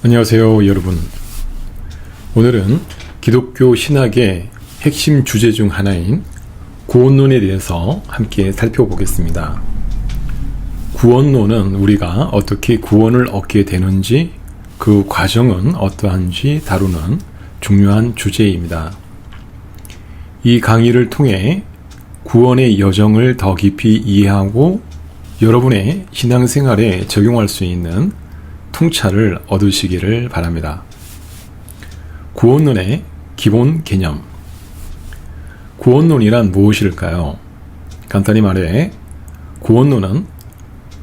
안녕하세요, 여러분. 오늘은 기독교 신학의 핵심 주제 중 하나인 구원론에 대해서 함께 살펴보겠습니다. 구원론은 우리가 어떻게 구원을 얻게 되는지, 그 과정은 어떠한지 다루는 중요한 주제입니다. 이 강의를 통해 구원의 여정을 더 깊이 이해하고 여러분의 신앙생활에 적용할 수 있는 통찰을 얻으시기를 바랍니다. 구원론의 기본 개념. 구원론이란 무엇일까요? 간단히 말해 구원론은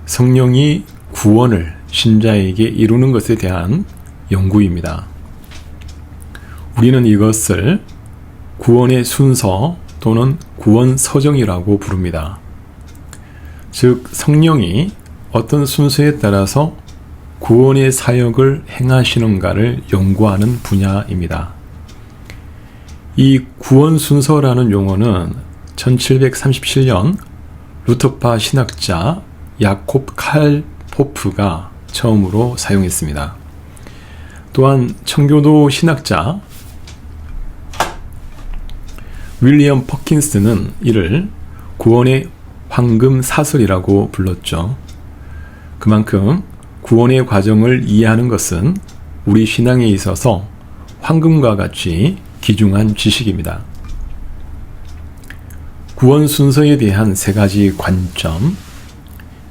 성령이 구원을 신자에게 이루는 것에 대한 연구입니다. 우리는 이것을 구원의 순서 또는 구원 서정이라고 부릅니다. 즉, 성령이 어떤 순서에 따라서 구원의 사역을 행하시는가를 연구하는 분야입니다. 이 구원 순서라는 용어는 1737년 루터파 신학자 야콥 칼 포프가 처음으로 사용했습니다. 또한 청교도 신학자 윌리엄 퍼킨스는 이를 구원의 황금 사설이라고 불렀죠. 그만큼 구원의 과정을 이해하는 것은 우리 신앙에 있어서 황금과 같이 귀중한 지식입니다. 구원 순서에 대한 세 가지 관점.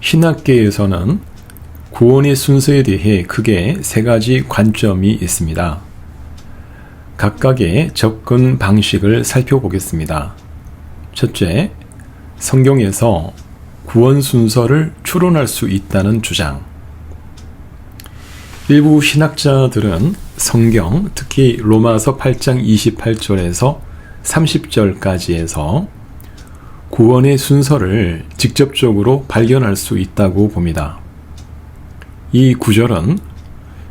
신학계에서는 구원의 순서에 대해 크게 세 가지 관점이 있습니다. 각각의 접근 방식을 살펴보겠습니다. 첫째, 성경에서 구원 순서를 추론할 수 있다는 주장. 일부 신학자들은 성경, 특히 로마서 8장 28절에서 30절까지에서 구원의 순서를 직접적으로 발견할 수 있다고 봅니다. 이 구절은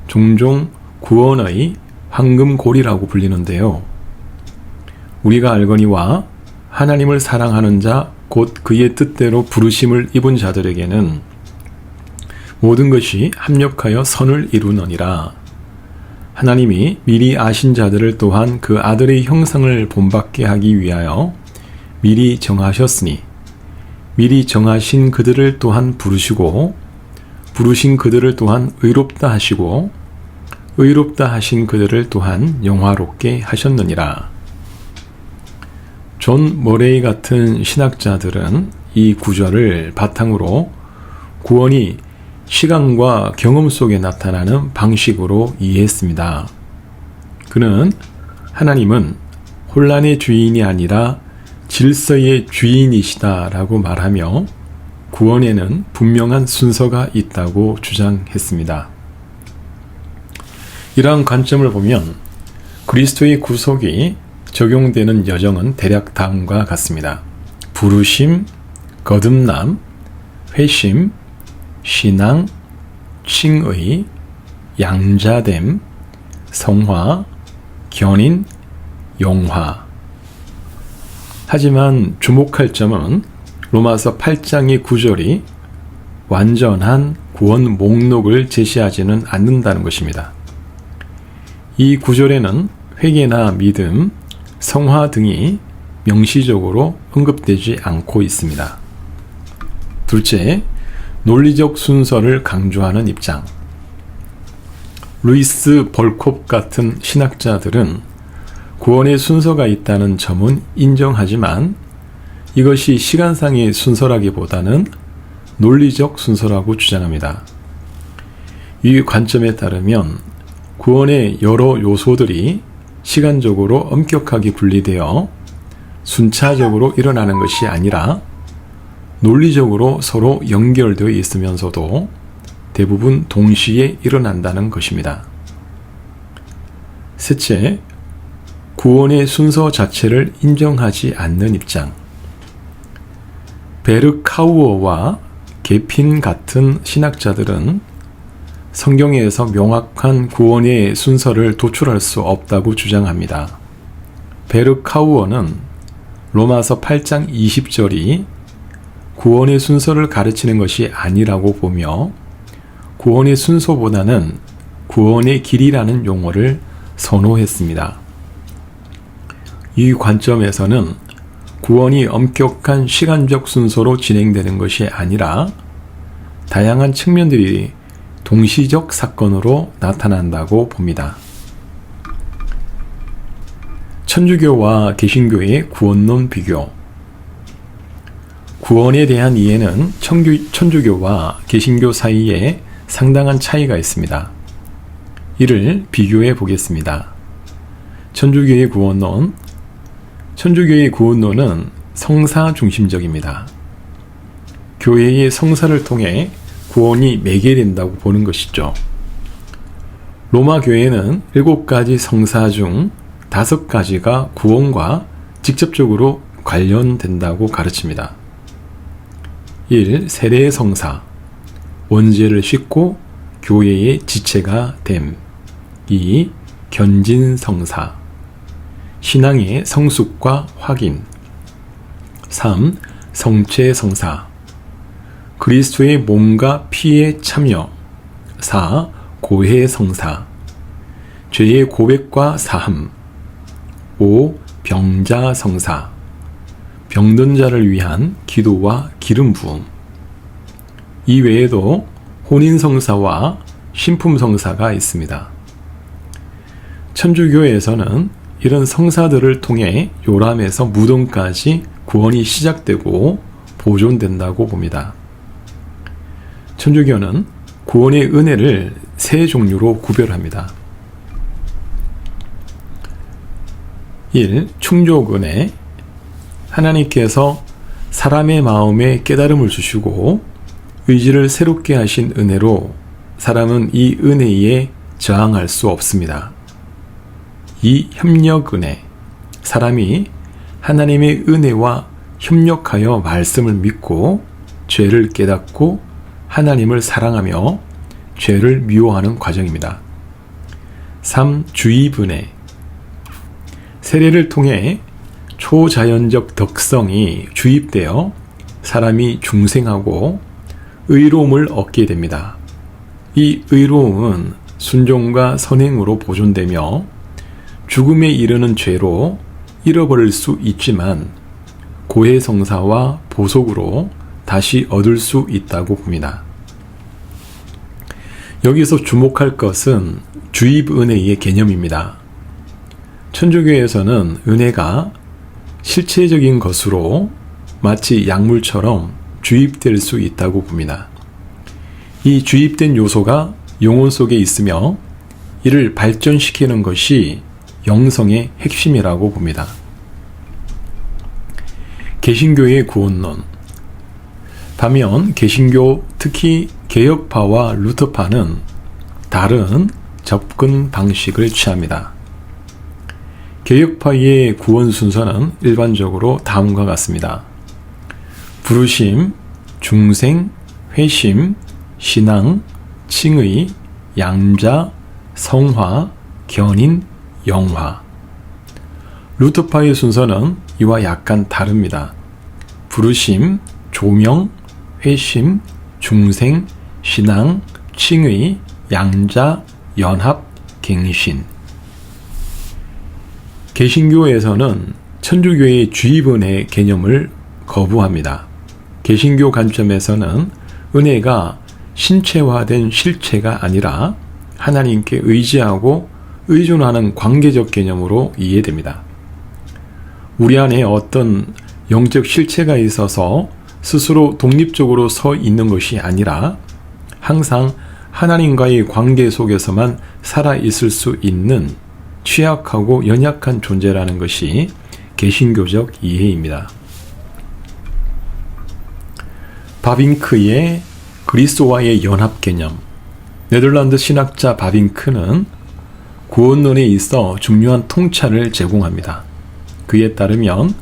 종종 구원의 황금고리라고 불리는데요. 우리가 알거니와 하나님을 사랑하는 자, 곧 그의 뜻대로 부르심을 입은 자들에게는 모든 것이 합력하여 선을 이루느니라. 하나님이 미리 아신 자들을 또한 그 아들의 형상을 본받게 하기 위하여 미리 정하셨으니 미리 정하신 그들을 또한 부르시고 부르신 그들을 또한 의롭다 하시고 의롭다 하신 그들을 또한 영화롭게 하셨느니라. 존 머레이 같은 신학자들은 이 구절을 바탕으로 구원이 시간과 경험 속에 나타나는 방식으로 이해했습니다. 그는 하나님은 혼란의 주인이 아니라 질서의 주인이시다라고 말하며 구원에는 분명한 순서가 있다고 주장했습니다. 이러한 관점을 보면 그리스도의 구속이 적용되는 여정은 대략 다음과 같습니다. 부르심, 거듭남, 회심, 신앙, 칭의, 양자됨, 성화, 견인, 용화. 하지만 주목할 점은 로마서 8장의 9절이 완전한 구원 목록을 제시하지는 않는다는 것입니다. 이 구절에는 회개나 믿음, 성화 등이 명시적으로 언급되지 않고 있습니다. 둘째, 논리적 순서를 강조하는 입장. 루이스 벌콥 같은 신학자들은 구원의 순서가 있다는 점은 인정하지만 이것이 시간상의 순서라기보다는 논리적 순서라고 주장합니다. 이 관점에 따르면 구원의 여러 요소들이 시간적으로 엄격하게 분리되어 순차적으로 일어나는 것이 아니라 논리적으로 서로 연결되어 있으면서도 대부분 동시에 일어난다는 것입니다. 셋째, 구원의 순서 자체를 인정하지 않는 입장. 베르카우어와 게핀 같은 신학자들은 성경에서 명확한 구원의 순서를 도출할 수 없다고 주장합니다. 베르카우어는 로마서 8장 20절이 구원의 순서를 가르치는 것이 아니라고 보며 구원의 순서보다는 구원의 길이라는 용어를 선호했습니다. 이 관점에서는 구원이 엄격한 시간적 순서로 진행되는 것이 아니라 다양한 측면들이 동시적 사건으로 나타난다고 봅니다. 천주교와 개신교의 구원론 비교. 구원에 대한 이해는 천주교와 개신교 사이에 상당한 차이가 있습니다. 이를 비교해 보겠습니다. 천주교의 구원론. 천주교의 구원론은 성사 중심적입니다. 교회의 성사를 통해 구원이 매개된다고 보는 것이죠. 로마 교회는 7가지 성사 중 5가지가 구원과 직접적으로 관련된다고 가르칩니다. 1. 세례 성사. 원죄를 씻고 교회의 지체가 됨. 2. 견진 성사. 신앙의 성숙과 확인. 3. 성체 성사. 그리스도의 몸과 피의 참여. 4. 고해 성사. 죄의 고백과 사함. 5. 병자 성사. 병든 자를 위한 기도와 기름 부음. 이 외에도 혼인 성사와 신품 성사가 있습니다. 천주교에서는 이런 성사들을 통해 요람에서 무덤까지 구원이 시작되고 보존된다고 봅니다. 천주교는 구원의 은혜를 3종류로 구별합니다. 1. 충족 은혜. 하나님께서 사람의 마음에 깨달음을 주시고 의지를 새롭게 하신 은혜로 사람은 이 은혜에 저항할 수 없습니다. 2. 협력 은혜. 사람이 하나님의 은혜와 협력하여 말씀을 믿고 죄를 깨닫고 하나님을 사랑하며 죄를 미워하는 과정입니다. 3. 주입 은혜. 세례를 통해 초자연적 덕성이 주입되어 사람이 중생하고 의로움을 얻게 됩니다. 이 의로움은 순종과 선행으로 보존되며 죽음에 이르는 죄로 잃어버릴 수 있지만 고해 성사와 보속으로 다시 얻을 수 있다고 봅니다. 여기서 주목할 것은 주입 은혜의 개념입니다. 천주교에서는 은혜가 실체적인 것으로 마치 약물처럼 주입될 수 있다고 봅니다. 이 주입된 요소가 영혼 속에 있으며 이를 발전시키는 것이 영성의 핵심이라고 봅니다. 개신교의 구원론. 반면 개신교, 특히 개혁파와 루터파는 다른 접근 방식을 취합니다. 개혁파의 구원 순서는 일반적으로 다음과 같습니다. 부르심, 중생, 회심, 신앙, 칭의, 양자, 성화, 견인, 영화. 루터파의 순서는 이와 약간 다릅니다. 부르심, 조명, 회심, 중생, 신앙, 칭의, 양자, 연합, 갱신. 개신교에서는 천주교의 주입은혜 개념을 거부합니다. 개신교 관점에서는 은혜가 신체화된 실체가 아니라 하나님께 의지하고 의존하는 관계적 개념으로 이해됩니다. 우리 안에 어떤 영적 실체가 있어서 스스로 독립적으로 서 있는 것이 아니라 항상 하나님과의 관계 속에서만 살아 있을 수 있는 취약하고 연약한 존재라는 것이 개신교적 이해입니다. 바빙크의 그리스도와의 연합 개념. 네덜란드 신학자 바빙크는 구원론에 있어 중요한 통찰을 제공합니다. 그에 따르면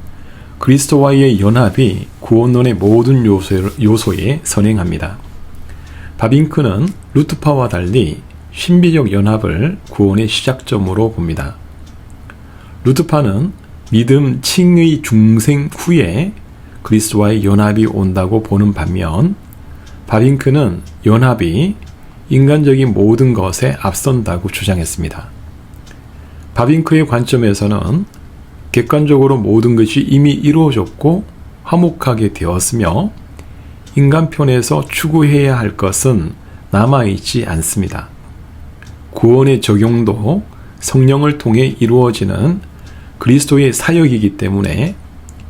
그리스도와의 연합이 구원론의 모든 요소에 선행합니다. 바빙크는 루터파와 달리 신비적 연합을 구원의 시작점으로 봅니다. 루터파는 믿음 칭의 중생 후에 그리스도와의 연합이 온다고 보는 반면 바빙크는 연합이 인간적인 모든 것에 앞선다고 주장했습니다. 바빙크의 관점에서는 객관적으로 모든 것이 이미 이루어졌고 화목하게 되었으며 인간 편에서 추구해야 할 것은 남아있지 않습니다. 구원의 적용도 성령을 통해 이루어지는 그리스도의 사역이기 때문에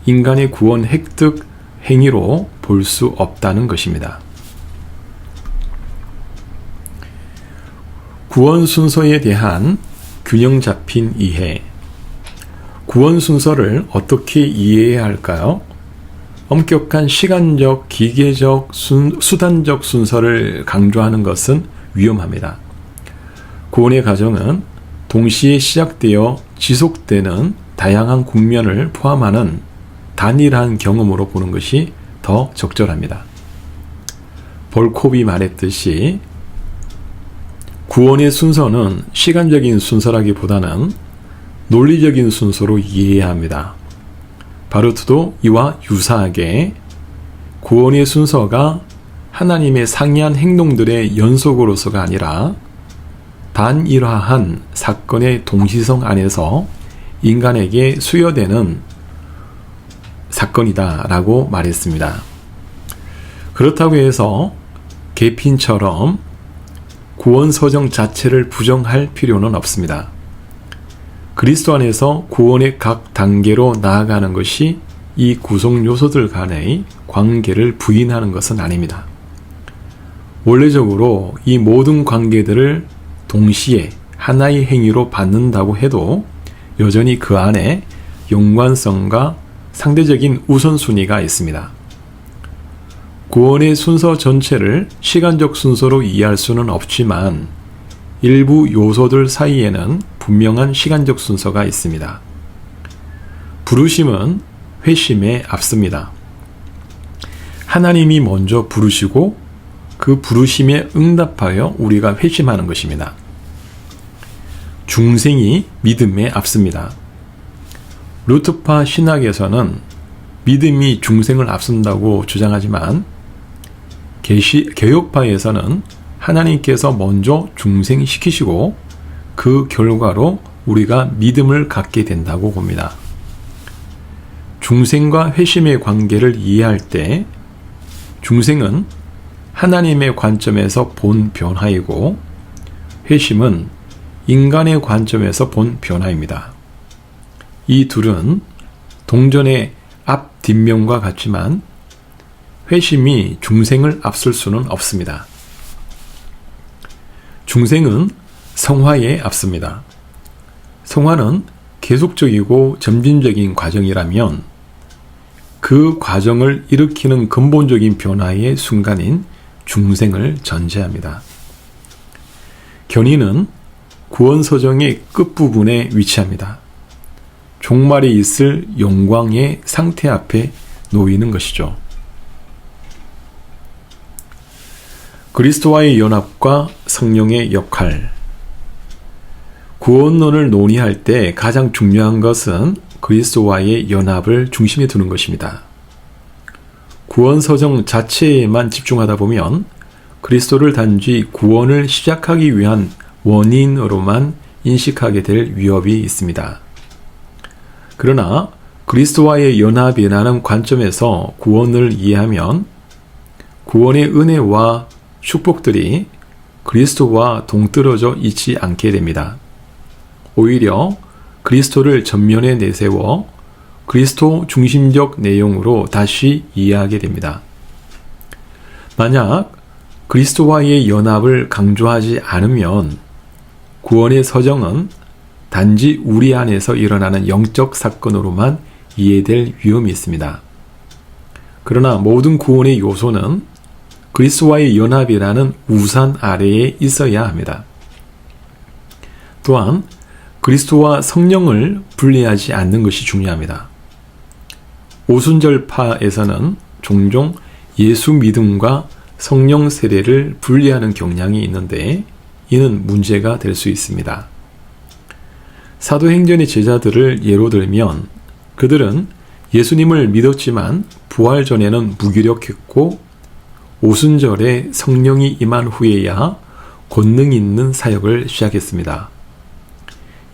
인간의 구원 획득 행위로 볼 수 없다는 것입니다. 구원 순서에 대한 균형 잡힌 이해. 구원 순서를 어떻게 이해해야 할까요? 엄격한 시간적, 기계적, 수단적 순서를 강조하는 것은 위험합니다. 구원의 과정은 동시에 시작되어 지속되는 다양한 국면을 포함하는 단일한 경험으로 보는 것이 더 적절합니다. 볼콥이 말했듯이 구원의 순서는 시간적인 순서라기보다는 논리적인 순서로 이해해야 합니다. 바르트도 이와 유사하게 구원의 순서가 하나님의 상이한 행동들의 연속으로서가 아니라 단일화한 사건의 동시성 안에서 인간에게 수여되는 사건이다라고 말했습니다. 그렇다고 해서 계핀처럼 구원 서정 자체를 부정할 필요는 없습니다. 그리스도 안에서 구원의 각 단계로 나아가는 것이 이 구성 요소들 간의 관계를 부인하는 것은 아닙니다. 원래적으로 이 모든 관계들을 동시에 하나의 행위로 받는다고 해도 여전히 그 안에 연관성과 상대적인 우선순위가 있습니다. 구원의 순서 전체를 시간적 순서로 이해할 수는 없지만 일부 요소들 사이에는 분명한 시간적 순서가 있습니다. 부르심은 회심에 앞섭니다. 하나님이 먼저 부르시고 그 부르심에 응답하여 우리가 회심하는 것입니다. 중생이 믿음에 앞섭니다. 루트파 신학에서는 믿음이 중생을 앞선다고 주장하지만 개혁파에서는 하나님께서 먼저 중생시키시고 그 결과로 우리가 믿음을 갖게 된다고 봅니다. 중생과 회심의 관계를 이해할 때 중생은 하나님의 관점에서 본 변화이고 회심은 인간의 관점에서 본 변화입니다. 이 둘은 동전의 앞 뒷면과 같지만 회심이 중생을 앞설 수는 없습니다. 중생은 성화에 앞섭니다. 성화는 계속적이고 점진적인 과정이라면 그 과정을 일으키는 근본적인 변화의 순간인 중생을 전제합니다. 견인은 구원서정의 끝부분에 위치합니다. 종말에 있을 영광의 상태 앞에 놓이는 것이죠. 그리스도와의 연합과 성령의 역할. 구원론을 논의할 때 가장 중요한 것은 그리스도와의 연합을 중심에 두는 것입니다. 구원서정 자체에만 집중하다 보면 그리스도를 단지 구원을 시작하기 위한 원인으로만 인식하게 될 위협이 있습니다. 그러나 그리스도와의 연합이라는 관점에서 구원을 이해하면 구원의 은혜와 축복들이 그리스도와 동떨어져 있지 않게 됩니다. 오히려 그리스도를 전면에 내세워 그리스도 중심적 내용으로 다시 이해하게 됩니다. 만약 그리스도와의 연합을 강조하지 않으면 구원의 서정은 단지 우리 안에서 일어나는 영적 사건으로만 이해될 위험이 있습니다. 그러나 모든 구원의 요소는 그리스도와의 연합이라는 우산 아래에 있어야 합니다. 또한 그리스도와 성령을 분리하지 않는 것이 중요합니다. 오순절파에서는 종종 예수 믿음과 성령 세례를 분리하는 경향이 있는데 이는 문제가 될 수 있습니다. 사도행전의 제자들을 예로 들면 그들은 예수님을 믿었지만 부활 전에는 무기력했고 오순절에 성령이 임한 후에야 권능 있는 사역을 시작했습니다.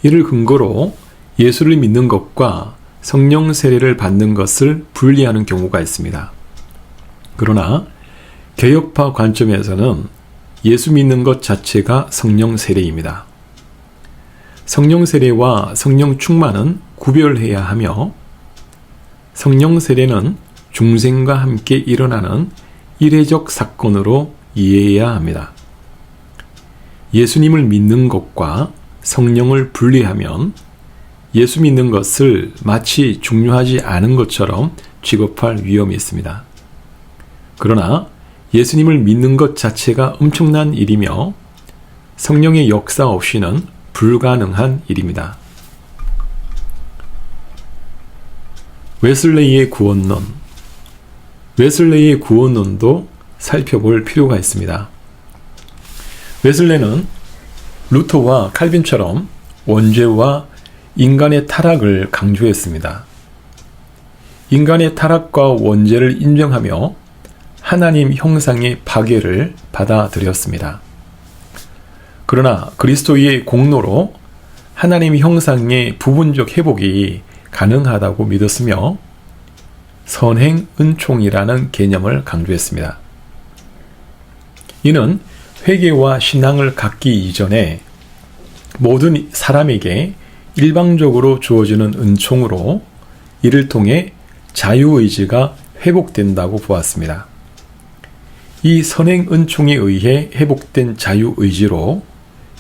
이를 근거로 예수를 믿는 것과 성령 세례를 받는 것을 분리하는 경우가 있습니다. 그러나 개혁파 관점에서는 예수 믿는 것 자체가 성령 세례입니다. 성령 세례와 성령 충만은 구별해야 하며 성령 세례는 중생과 함께 일어나는 이례적 사건으로 이해해야 합니다. 예수님을 믿는 것과 성령을 분리하면 예수 믿는 것을 마치 중요하지 않은 것처럼 취급할 위험이 있습니다. 그러나 예수님을 믿는 것 자체가 엄청난 일이며 성령의 역사 없이는 불가능한 일입니다. 웨슬레이의 구원론. 웨슬레이의 구원론도 살펴볼 필요가 있습니다. 웨슬레는 루터와 칼빈처럼 원죄와 인간의 타락을 강조했습니다. 인간의 타락과 원죄를 인정하며 하나님 형상의 파괴를 받아들였습니다. 그러나 그리스도의 공로로 하나님 형상의 부분적 회복이 가능하다고 믿었으며 선행 은총이라는 개념을 강조했습니다. 이는 회개와 신앙을 갖기 이전에 모든 사람에게 일방적으로 주어지는 은총으로 이를 통해 자유의지가 회복된다고 보았습니다. 이 선행 은총에 의해 회복된 자유의지로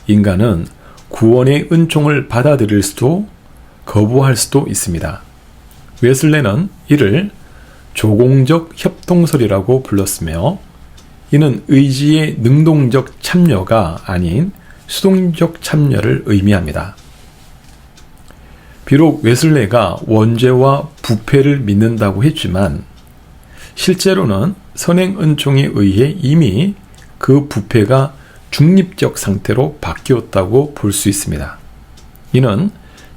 인간은 구원의 은총을 받아들일 수도 거부할 수도 있습니다. 웨슬레는 이를 조공적 협동설이라고 불렀으며 이는 의지의 능동적 참여가 아닌 수동적 참여를 의미합니다. 비록 웨슬레가 원죄와 부패를 믿는다고 했지만 실제로는 선행 은총에 의해 이미 그 부패가 중립적 상태로 바뀌었다고 볼 수 있습니다. 이는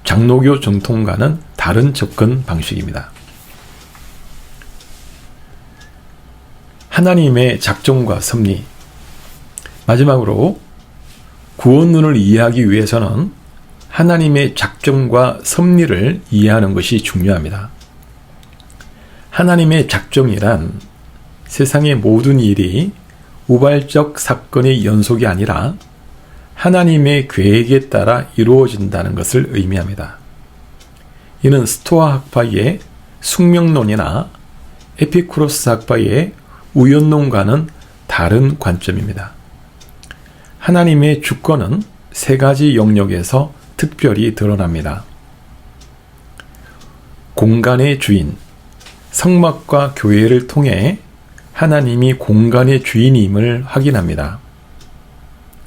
장로교 정통과는 다른 접근 방식입니다. 하나님의 작정과 섭리. 마지막으로 구원론을 이해하기 위해서는 하나님의 작정과 섭리를 이해하는 것이 중요합니다. 하나님의 작정이란 세상의 모든 일이 우발적 사건의 연속이 아니라 하나님의 계획에 따라 이루어진다는 것을 의미합니다. 이는 스토아 학파의 숙명론이나 에피쿠로스 학파의 우연론과는 다른 관점입니다. 하나님의 주권은 세 가지 영역에서 특별히 드러납니다. 공간의 주인, 성막과 교회를 통해 하나님이 공간의 주인임을 확인합니다.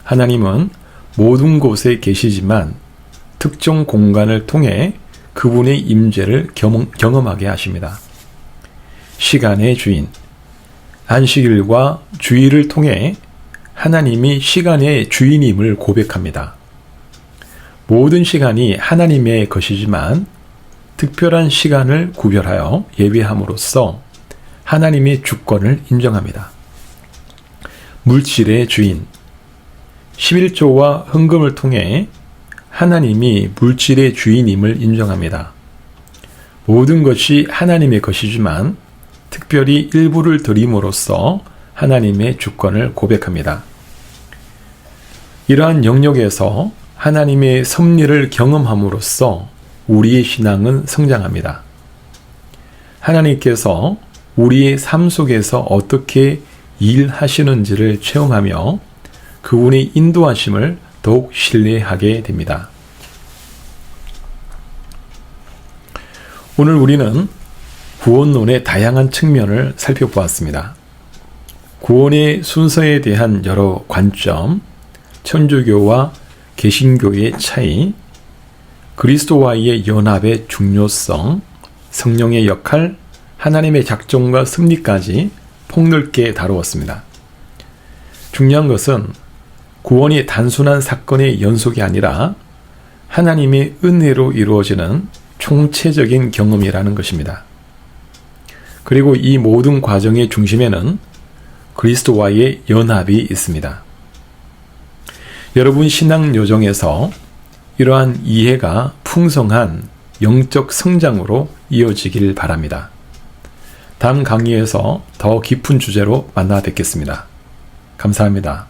하나님은 모든 곳에 계시지만 특정 공간을 통해 그분의 임재를 경험하게 하십니다. 시간의 주인, 안식일과 주일을 통해 하나님이 시간의 주인임을 고백합니다. 모든 시간이 하나님의 것이지만 특별한 시간을 구별하여 예배함으로써 하나님의 주권을 인정합니다. 물질의 주인, 11조와 헌금을 통해 하나님이 물질의 주인임을 인정합니다. 모든 것이 하나님의 것이지만 특별히 일부를 드림으로써 하나님의 주권을 고백합니다. 이러한 영역에서 하나님의 섭리를 경험함으로써 우리의 신앙은 성장합니다. 하나님께서 우리의 삶 속에서 어떻게 일하시는지를 체험하며 그분의 인도하심을 더욱 신뢰하게 됩니다. 오늘 우리는 구원론의 다양한 측면을 살펴보았습니다. 구원의 순서에 대한 여러 관점, 천주교와 개신교의 차이, 그리스도와의 연합의 중요성, 성령의 역할, 하나님의 작정과 섭리까지 폭넓게 다루었습니다. 중요한 것은 구원이 단순한 사건의 연속이 아니라 하나님의 은혜로 이루어지는 총체적인 경험이라는 것입니다. 그리고 이 모든 과정의 중심에는 그리스도와의 연합이 있습니다. 여러분 신앙 여정에서 이러한 이해가 풍성한 영적 성장으로 이어지길 바랍니다. 다음 강의에서 더 깊은 주제로 만나 뵙겠습니다. 감사합니다.